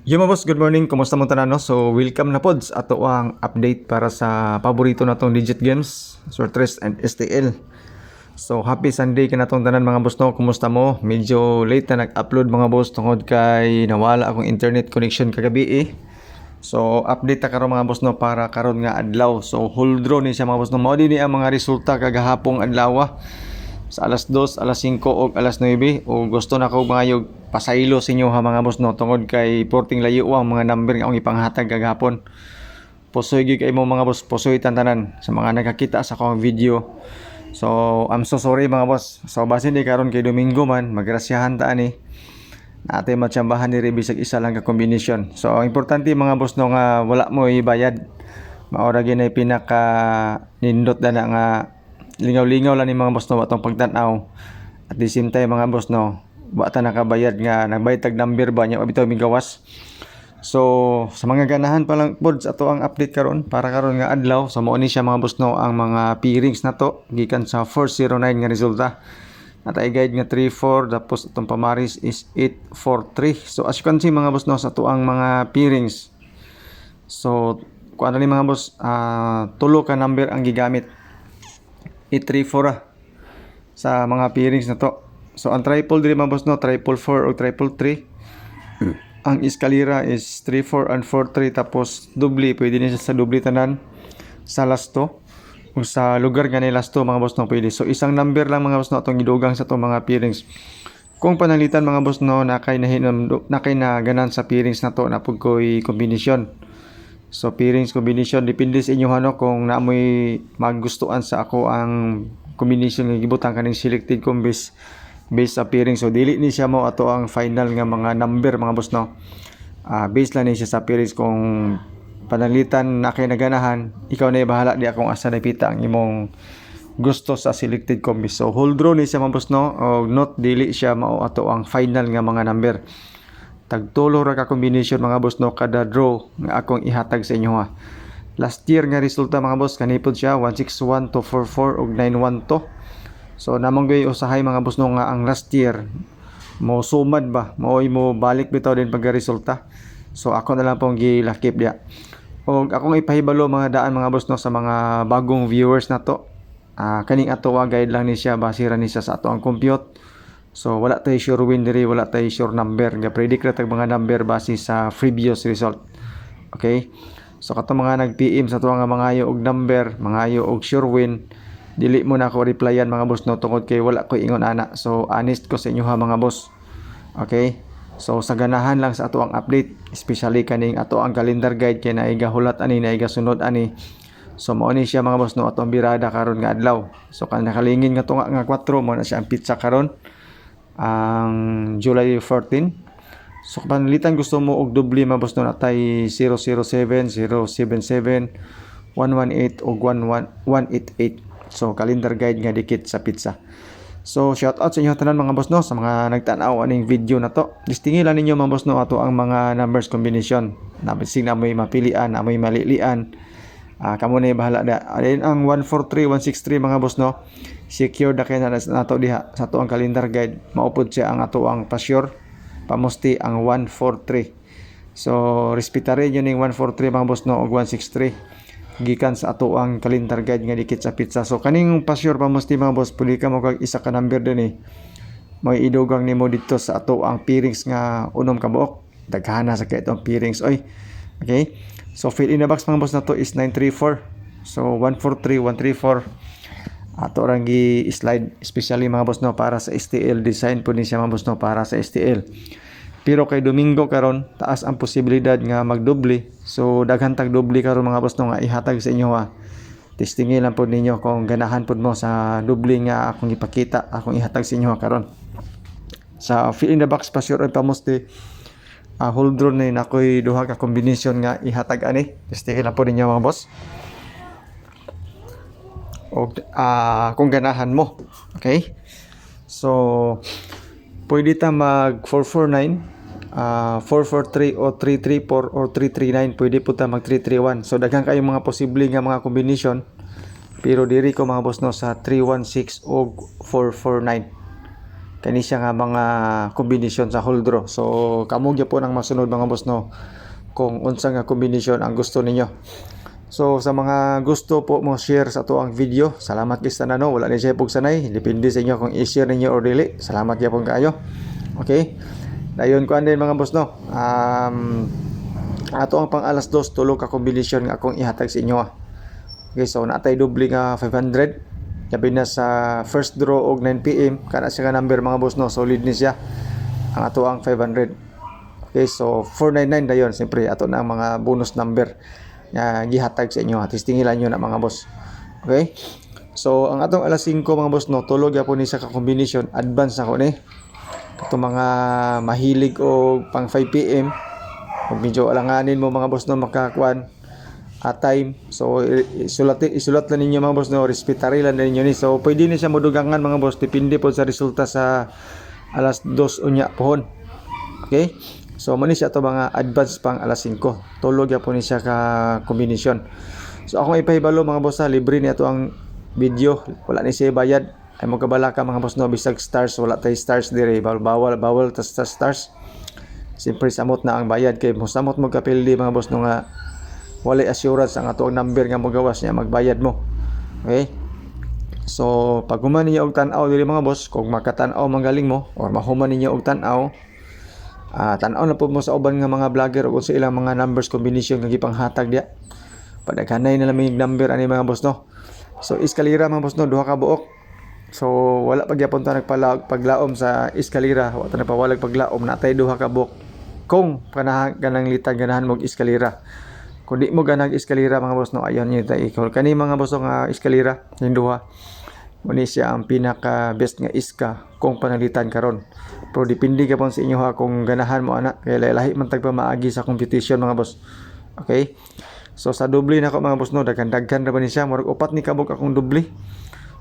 Yo mga boss, good morning. Kumusta mo tanan no? So, welcome na pods ato ang update para sa paborito natong digit games, Sortress and STL. So, happy Sunday ka natong tanan mga boss no. Kumusta mo? Medyo late na nag-upload mga boss tungod kay nawala akong internet connection kagabi eh. So, update ta karon mga boss no para karon nga adlaw. So, hold draw ni siya mga boss no. Mao dinhi ang mga resulta kagahapong adlaw sa alas 2, alas 5 o alas 9 o gusto na ko mga pasaylo sa inyo ha mga boss no tungod kay porting layo ang mga number nga akong ipanghatag kagahapon. Pusoy gyud kay mo mga boss, pusoy tantanan sa mga nakakita sa akong video. So I'm so sorry mga boss. So basin di karon kay Domingo man magrasyahan ta ani. Natay matsambahan ni bisag isa lang ka combination. So ang importante mga boss no nga wala mo ibayad. Maura gyud ay pinaka nindot na nga lingaw-lingaw lang ni mga boss no atong pagtan-aw. At the same time mga boss no, wa ta nakabayad nga nagbayad tag number ba nya bitaw migawas. So sa mga ganahan pa lang pods ato ang update karon para karon nga adlaw. So mao ni siya mga boss no ang mga pairings na to gikan sa 409 nga resulta. Natay guide nga 34 tapos atong pamaris is 843. So as you can see mga boss no sa to ang mga pairings. So kuan ni mga boss tulo ka number ang gigamit. 834 sa mga pairings na to. So ang triple diri mga boss no, triple 4 o triple 3. Ang eskalera is 34 and 43 tapos doble pwede ni sa doble tanan sa last to o sa lugar nga ni last to mga boss no pwede. So isang number lang mga boss no atong gidugang sa to mga pairings. Kung panalitan mga boss no nakay na ganan sa pairings na to na pud koy combination. So pairings combination depende sa inyo ano kung naamoy magustuhan sa ako ang combination nga gibutang kaning selected combis based sa pairings. So dili ni siya mo ato ang final nga mga number mga boss no. Based lang ni siya sa pairings kung panalitan na kay naganahan ikaw na bahala di akong asa napita ang imong gusto sa selected combis. So hold draw ni siya mga boss no o not dili siya mao ato ang final nga mga number. Tagtulo ra ka combination mga boss no kada draw nga akong ihatag sa inyo ha. Last year nga resulta mga boss kanipod siya 161 to 44 ug 91 to. So namang gay usahay mga boss no nga ang last year mo sumad ba maoy mo balik bitaw din pagka resulta. So ako na lang pong gilakip dia. Og akong ipahibalo mga daan mga boss no sa mga bagong viewers na to. Kaning ato guide lang ni siya basira ni siya sa ato ang compute. So wala tay sure win diri, wala tay sure number nga predict ra tag mga number base sa previous result. Okay? So kato mga nag-PM sa tuwa nga mangayo og number, mangayo og sure win, dili mo na ako replyan mga boss no tungod kay wala ko ingon ana. So honest ko sa inyo ha mga boss. Okay? So sa ganahan lang sa ato ang update, especially kaning ato ang calendar guide kay naiga hulat ani, naiga sunod ani. So mao ni siya mga boss no atong birada karon nga adlaw. So kan nakalingin nga tunga nga 4 mo na siya ang pizza karon ang July 14. So panalitan gusto mo og doble mga boss no natay 007, 077, 118 ug 188. So calendar guide nga dikit sa pizza. So shout out sa inyo tanan mga boss no sa mga nagtan-aw aning video na to. Listingin lang ninyo mga boss no ato ang mga numbers combination. Nabisig na may mapilian, na may malilian. Kamo na bahala da. Alin ang 143, 163 mga boss no. Secure da kay nato diha sa ato ang calendar guide. Maupod siya ang ato ang pa-sure. Pamusti ang 143. So respetare yun yung 143 mga boss no og 163. Gikan sa ato ang calendar guide nga dikit sa pizza. So kaning pa-sure pamusti mga boss puli ka mo kag isa ka number din eh. May idugang nimo dito sa ato ang pairings nga unom ka buok. Daghana sa kay itong pairings oy. Okay? So fill in the box mga boss na to is 934. So 143, 134. Ato rang gi-slide especially mga boss no para sa STL design po ni siya mga boss no para sa STL. Pero kay Domingo karon taas ang posibilidad nga magdoble. So daghan tag doble karon mga boss no nga ihatag sa inyo ha. Testingin lang po ninyo kung ganahan po mo sa doble nga akong ipakita, akong ihatag sa inyo karon. Sa fill in the box pa sure pa musti hold draw ni nakoy duha ka combination nga ihatag ani. Testingin lang po ninyo mga boss. O kung ganahan mo. Okay? So pwede ta mag 449, 443 o 334 or 339, pwede po ta mag 331. So daghan kayo mga posible nga mga combination. Pero diri ko mga boss no sa 316 o 449. kani siya nga mga kombinasyon sa whole draw. So kamo gyapon ang masunod mga boss no kung unsa nga kombinasyon ang gusto ninyo. So sa mga gusto po mo share sa ato ang video, salamat guys tanan no. Wala ni siya pug sanay, depende sa inyo kung i-share ninyo or dili. Salamat gyapon kaayo. Okay, dayon ko andin mga boss no, ato ang pang alas 2 tulo ka kombinasyon nga akong ihatag sa inyo. Okay, so natay doble nga 500 labi na sa first draw og 9 PM kana siya nga number mga boss no, solid ni siya ang ato ang 500. Okay, so 499 dayon siyempre ato na ang mga bonus number nga gihatag sa inyo. Testingilan nyo na mga boss. Okay, so ang atong alas 5 mga boss no, tulog yapon ni sa ka combination advance ako ni itong mga mahilig o pang 5 PM kung medyo alanganin mo mga boss no makakuan time. So isulat lang ninyo mga boss no, respetary lang ninyo ni. So pwede ni siya modugangan mga boss, depende po sa resulta sa alas 2 unya pohon. Okay, so mani siya to mga advance pang alas 5 tulog ya po ni siya ka kombinasyon. So akong ipahibalo mga boss ha, libre ni ato ang video, wala ni siya bayad. Ay mo kabala ka mga boss no, bisag stars wala tay stars dire, bawal ta stars. Siyempre samot na ang bayad kay mo samot mo kapildi mga boss no nga wala assurance ang ato ang number nga magawas niya magbayad mo. Okay, so pag human ninyo og tan-aw diri mga boss, kung makatan-aw manggaling mo or mahuman ninyo og tan-aw, tan-aw na po mo sa uban nga mga vlogger o sa ilang mga numbers combination nga gipanghatag dia. Padaghanay na lamig number ani mga boss no. So iskalira mga boss no, duha ka buok. So wala pa gyapon ta paglaom sa iskalira, wala ta nagpawalag paglaom, natay duha ka buok. Kung kanang litag ganahan mo og iskalira. Kung di mo ganag iskalira mga boss no, ayon niyo tay ikol kani mga boss nga iskalira ning duha. Muni siya ang pinaka best nga iska kung panalitan karon. Pero depende ka pon sa inyo ha kung ganahan mo ana, kay lahi man tag pamaagi sa competition mga boss. Okay, so sa doble na ko mga boss no, daghan-daghan ra ba ni siya, murag upat ni kabog akong doble.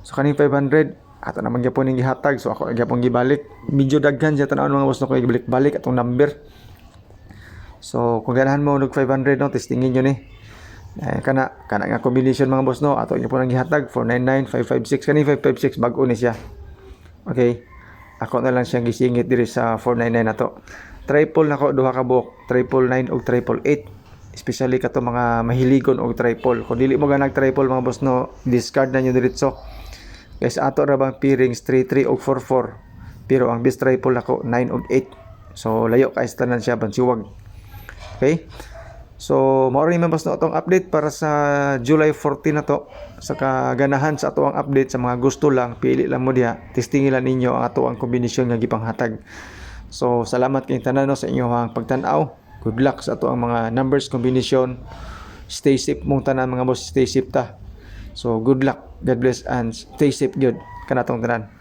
So kaning 500 ato naman gyapon ning gihatag, so ako gyapon gibalik. Medyo daghan siya tan-aon mga boss no, kay gibalik-balik atong number. So kung ganahan mo og 500 no, testingin nyo ni. Kana nga combination mga boss no, ato nyo po nang gihatag 499, 556 kani 556 bag-o ni siya. Okay, ako na lang siyang gisingit diri sa 499 nato. Triple nako duha ka buok, 999 og 888. Especially kato mga mahiligon og triple. Kung dili mo ganag triple mga boss no, discard na nyo diretso. Guys, ato ra bang pairings 33 og 44. Pero ang best triple nako 9 og 8. So layo kay tanan siya bansiwag. Okay, so mao rin boss no atong update para sa July 14 na to. Sa kaganahan sa ato ang update, sa mga gusto lang pili lang mo diha, testingilan ninyo ang ato ang kombinasyon nga gipanghatag. So salamat kay tanan no sa inyong pagtan-aw. Good luck sa ato ang mga numbers combination. Stay safe mong tanan mga boss, stay safe ta. So good luck, God bless and stay safe gyud kanatong tanan.